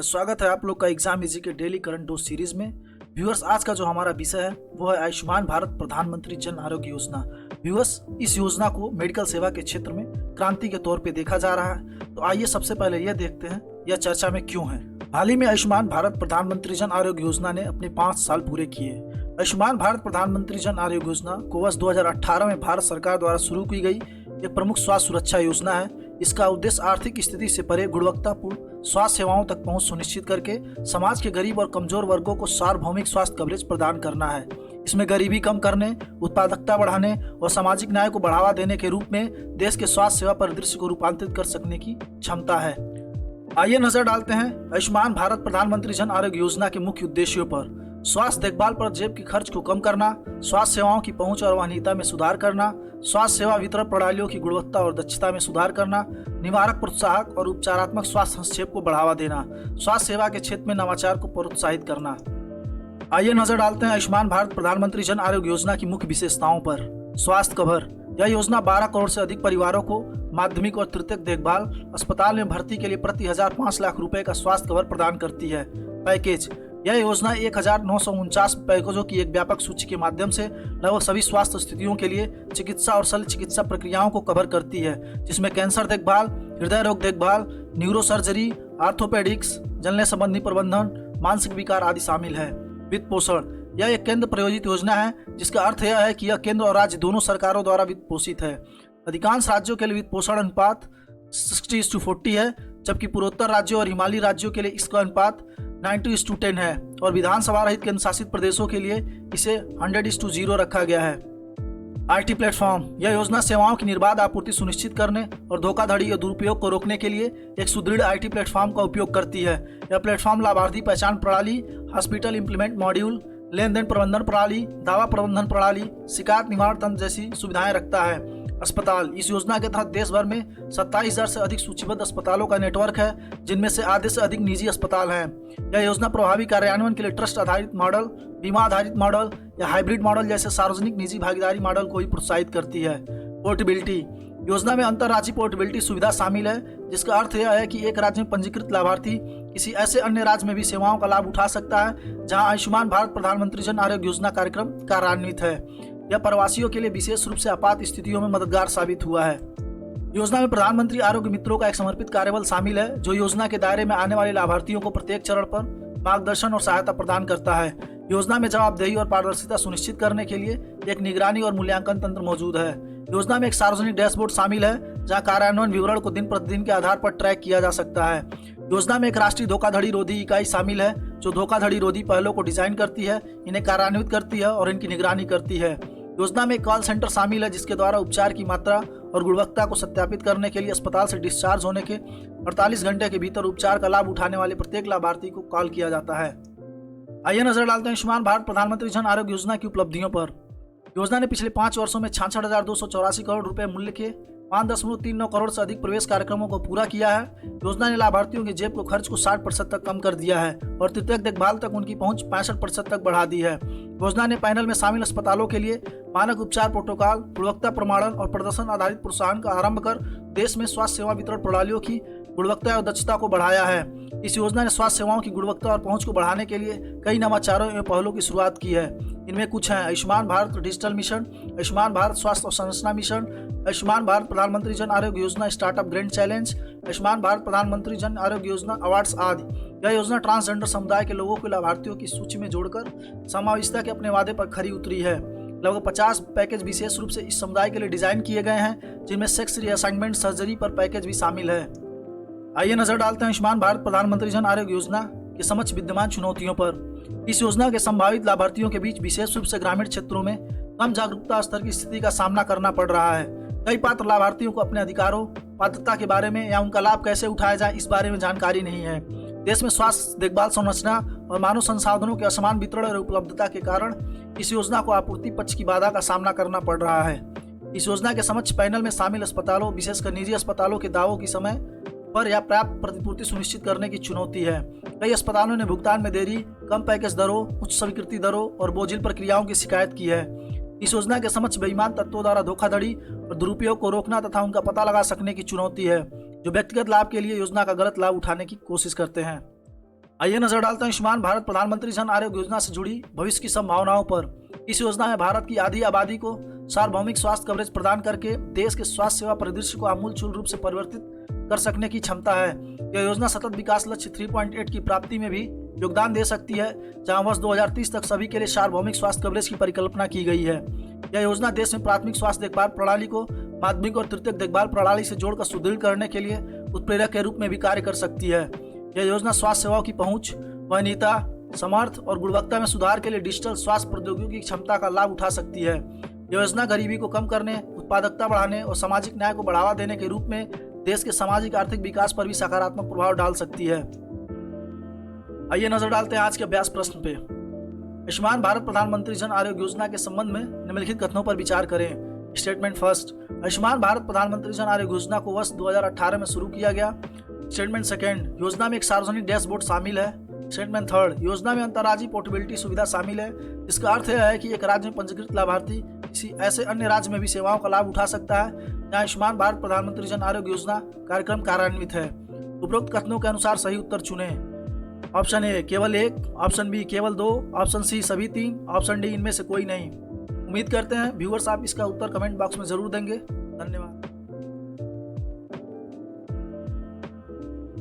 स्वागत है आप लोग का एग्जाम इजी के डेली करंट डोज सीरीज में। व्यूअर्स, आज का जो हमारा विषय है वो है आयुष्मान भारत प्रधानमंत्री जन आरोग्य योजना। व्यूअर्स, इस योजना को मेडिकल सेवा के क्षेत्र में क्रांति के तौर पे देखा जा रहा है। तो आइए सबसे पहले यह देखते हैं यह चर्चा में क्यों है। हाल ही में आयुष्मान भारत प्रधानमंत्री जन आरोग्य योजना ने अपने 5 साल पूरे किए। आयुष्मान भारत प्रधानमंत्री जन आरोग्य योजना को वर्ष 2018 में भारत सरकार द्वारा शुरू की गई एक प्रमुख स्वास्थ्य सुरक्षा योजना है। इसका उद्देश्य आर्थिक स्थिति से परे गुणवत्तापूर्ण स्वास्थ्य सेवाओं तक पहुंच सुनिश्चित करके समाज के गरीब और कमजोर वर्गों को सार्वभौमिक स्वास्थ्य कवरेज प्रदान करना है। इसमें गरीबी कम करने, उत्पादकता बढ़ाने और सामाजिक न्याय को बढ़ावा देने के रूप में देश के स्वास्थ्य सेवा परिदृश्य को रूपांतरित कर सकने की क्षमता है। आइए नजर डालते हैं आयुष्मान भारत प्रधानमंत्री जन आरोग्य योजना के मुख्य उद्देश्यों पर। स्वास्थ्य देखभाल पर जेब के खर्च को कम करना, स्वास्थ्य सेवाओं की पहुंच और वहनीयता में सुधार करना, स्वास्थ्य सेवा वितरण प्रणालियों की गुणवत्ता और दक्षता में सुधार करना, निवारक, प्रोत्साहक और उपचारात्मक स्वास्थ्य हस्तक्षेप को बढ़ावा देना, स्वास्थ्य सेवा के क्षेत्र में नवाचार को प्रोत्साहित करना। आइए नजर डालते हैं आयुष्मान भारत प्रधानमंत्री जन आरोग्य योजना की मुख्य विशेषताओं पर। स्वास्थ्य कवर। यह योजना 12 करोड़ से अधिक परिवारों को माध्यमिक और तृतीयक देखभाल अस्पताल में भर्ती के लिए प्रति 5 लाख रुपए का स्वास्थ्य कवर प्रदान करती है। पैकेज। यह योजना 1949 पैकेजों की एक व्यापक सूची के माध्यम से लगभग सभी स्वास्थ्य स्थितियों के लिए चिकित्सा और शल्य चिकित्सा प्रक्रियाओं को कवर करती है, जिसमें कैंसर देखभाल, हृदय रोग देखभाल, न्यूरोसर्जरी, आर्थोपेडिक्स, जलने संबंधी प्रबंधन, मानसिक विकार आदि शामिल है। वित्त पोषण। यह एक केंद्र प्रायोजित योजना है, जिसका अर्थ यह है कि यह केंद्र और राज्य दोनों सरकारों द्वारा वित्त पोषित है। अधिकांश राज्यों के लिए वित्त पोषण अनुपात 60:40 है, जबकि पूर्वोत्तर राज्यों और हिमालयी राज्यों के लिए इसका अनुपात 90:10 है और विधानसभा रहित केंद्र शासित प्रदेशों के लिए इसे 100:0 रखा गया है। IT platform. यह योजना सेवाओं की निर्बाध आपूर्ति सुनिश्चित करने और धोखाधड़ी या दुरुपयोग को रोकने के लिए एक सुदृढ़ आईटी प्लेटफॉर्म का उपयोग करती है। यह प्लेटफॉर्म लाभार्थी पहचान प्रणाली, हॉस्पिटल इम्प्लीमेंट मॉड्यूल, लेन देन प्रबंधन प्रणाली, दावा प्रबंधन प्रणाली, शिकायत निवारण तंत्र जैसी सुविधाएं रखता है। अस्पताल। इस योजना के तहत देश भर में 27,000 से अधिक सूचीबद्ध अस्पतालों का नेटवर्क है, जिनमें से आधे से अधिक निजी अस्पताल हैं। यह योजना प्रभावी कार्यान्वयन के लिए ट्रस्ट आधारित मॉडल, बीमा आधारित मॉडल या हाइब्रिड मॉडल जैसे सार्वजनिक निजी भागीदारी मॉडल को ही प्रोत्साहित करती है। पोर्टेबिलिटी। योजना में अंतर्राज्यीय पोर्टेबिलिटी सुविधा शामिल है, जिसका अर्थ यह है कि एक राज्य में पंजीकृत लाभार्थी किसी ऐसे अन्य राज्य में भी सेवाओं का लाभ उठा सकता है जहां आयुष्मान भारत प्रधानमंत्री जन आरोग्य योजना कार्यक्रम कार्यान्वित है। यह प्रवासियों के लिए विशेष रूप से आपात स्थितियों में मददगार साबित हुआ है। योजना में प्रधानमंत्री आरोग्य मित्रों का एक समर्पित कार्यबल शामिल है, जो योजना के दायरे में आने वाले लाभार्थियों को प्रत्येक चरण पर मार्गदर्शन और सहायता प्रदान करता है। योजना में जवाबदेही और पारदर्शिता सुनिश्चित करने के लिए एक निगरानी और मूल्यांकन तंत्र मौजूद है। योजना में एक सार्वजनिक डैशबोर्ड शामिल है, जहां कार्यान्वयन विवरण को दिन प्रतिदिन के आधार पर ट्रैक किया जा सकता है। योजना में एक राष्ट्रीय धोखाधड़ी रोधी इकाई शामिल है, जो धोखाधड़ी रोधी पहलों को डिजाइन करती है, इन्हें कार्यान्वित करती है और इनकी निगरानी करती है। योजना में एक कॉल सेंटर शामिल है, जिसके द्वारा उपचार की मात्रा और गुणवत्ता को सत्यापित करने के लिए अस्पताल से डिस्चार्ज होने के 48 घंटे के भीतर उपचार का लाभ उठाने वाले प्रत्येक लाभार्थी को कॉल किया जाता है। आइए नजर डालते हैं आयुष्मान भारत प्रधानमंत्री जन आरोग्य योजना की उपलब्धियों पर। योजना ने पिछले 5 वर्षों में 66,284 करोड़ रुपए मूल्य के 5.39 करोड़ से अधिक प्रवेश कार्यक्रमों को पूरा किया है। योजना ने लाभार्थियों के जेब को खर्च को 60% तक कम कर दिया है और तृतीयक देखभाल तक उनकी पहुंच 65% तक बढ़ा दी है। योजना ने पैनल में शामिल अस्पतालों के लिए मानक उपचार प्रोटोकॉल, गुणवत्ता प्रमाणन और प्रदर्शन आधारित प्रोत्साहन का आरंभ कर देश में स्वास्थ्य सेवा वितरण प्रणालियों की गुणवत्ता और दक्षता को बढ़ाया है। इस योजना ने स्वास्थ्य सेवाओं की गुणवत्ता और पहुंच को बढ़ाने के लिए कई नवाचारों एवं पहलों की शुरुआत की है। इनमें कुछ हैं: आयुष्मान भारत डिजिटल मिशन, आयुष्मान भारत स्वास्थ्य और संरचना मिशन, आयुष्मान भारत प्रधानमंत्री Jan Arogya Yojana startup grand challenge, Ayushman Bharat प्रधानमंत्री जन आरोग्य योजना अवार्ड्स आदि। यह योजना ट्रांसजेंडर समुदाय के लोगों को लाभार्थियों की सूची में जोड़कर समावेशिता के अपने वादे पर खरी उतरी है। लगभग 50 पैकेज विशेष रूप से इस समुदाय के लिए डिजाइन किए गए हैं, जिनमें सेक्स रीअसाइनमेंट सर्जरी पर पैकेज भी शामिल है। आइए नजर डालते हैं आयुष्मान भारत प्रधानमंत्री जन आरोग्य योजना के समक्ष विद्यमान चुनौतियों पर। इस योजना के संभावित लाभार्थियों के बीच विशेष रूप से ग्रामीण क्षेत्रों में कम जागरूकता स्तर की स्थिति का सामना करना पड़ रहा है। कई पात्र लाभार्थियों को अपने अधिकारों, पात्रता के बारे में या उनका लाभ कैसे उठाया जाए इस बारे में जानकारी नहीं है। देश में स्वास्थ्य देखभाल संरचना और मानव संसाधनों के असमान वितरण और उपलब्धता के कारण इस योजना को आपूर्ति पक्ष की बाधा का सामना करना पड़ रहा है। इस योजना के समक्ष पैनल में शामिल अस्पतालों, विशेषकर निजी अस्पतालों के दावों की समय पर या पर्याप्त प्रतिपूर्ति सुनिश्चित करने की चुनौती है। कई अस्पतालों ने भुगतान में देरी, कम पैकेज दरों, उच्च स्वीकृति दरों और बोझिल प्रक्रियाओं की शिकायत की है। इस योजना के समक्ष बेईमान तत्वों द्वारा धोखाधड़ी और दुरुपयोग को रोकना तथा उनका पता लगा सकने की चुनौती है, जो व्यक्तिगत लाभ के लिए योजना का गलत लाभ उठाने की कोशिश करते हैं। आइए नजर डालते हैं आयुष्मान भारत प्रधानमंत्री जन आरोग्य योजना से जुड़ी भविष्य की संभावनाओं पर। इस योजना में भारत की आधी आबादी को सार्वभौमिक स्वास्थ्य कवरेज प्रदान करके देश के स्वास्थ्य सेवा परिदृश्य को आमूलचूल रूप से परिवर्तित कर सकने की क्षमता है। यह योजना सतत विकास लक्ष्य 3.8 की प्राप्ति में भी योगदान दे सकती है, जहां वर्ष 2030 तक सभी के लिए सार्वभौमिक स्वास्थ्य कवरेज की परिकल्पना की गई है। यह योजना देश में प्राथमिक स्वास्थ्य देखभाल प्रणाली को माध्यमिक और तृतीयक देखभाल प्रणाली से जोड़कर सुदृढ़ करने के लिए उत्प्रेरक के रूप में भी कार्य कर सकती है। यह योजना स्वास्थ्य सेवाओं की पहुंच, वहनीयता, समर्थ और गुणवत्ता में सुधार के लिए डिजिटल स्वास्थ्य प्रौद्योगिकी की क्षमता का लाभ उठा सकती है। यह योजना गरीबी को कम करने, उत्पादकता बढ़ाने और सामाजिक न्याय को बढ़ावा देने के रूप में देश के सामाजिक आर्थिक विकास पर भी सकारात्मक प्रभाव डाल सकती है। आइए नजर डालते हैं आज के अभ्यास प्रश्न पे। आयुष्मान भारत प्रधानमंत्री जन आरोग्य योजना के संबंध में निम्नलिखित कथनों पर विचार करें। स्टेटमेंट फर्स्ट, आयुष्मान भारत प्रधानमंत्री जन आरोग्य योजना को वर्ष 2018 में शुरू किया गया। स्टेटमेंट सेकेंड, योजना में एक सार्वजनिक डैशबोर्ड शामिल है। स्टेटमेंट थर्ड, योजना में अंतर्राज्यीय पोर्टेबिलिटी सुविधा शामिल है। इसका अर्थ यह है कि एक राज्य में पंजीकृत लाभार्थी किसी ऐसे अन्य राज्य में भी सेवाओं का लाभ उठा सकता है जहां आयुष्मान भारत प्रधानमंत्री जन आरोग्य योजना कार्यक्रम कार्यान्वित है। उपरोक्त कथनों के अनुसार सही उत्तर चुनें। ऑप्शन ए केवल एक, ऑप्शन बी केवल दो, ऑप्शन सी सभी तीन, ऑप्शन डी इनमें से कोई नहीं। उम्मीद करते हैं व्यूअर्स आप इसका उत्तर कमेंट बॉक्स में जरूर देंगे। धन्यवाद।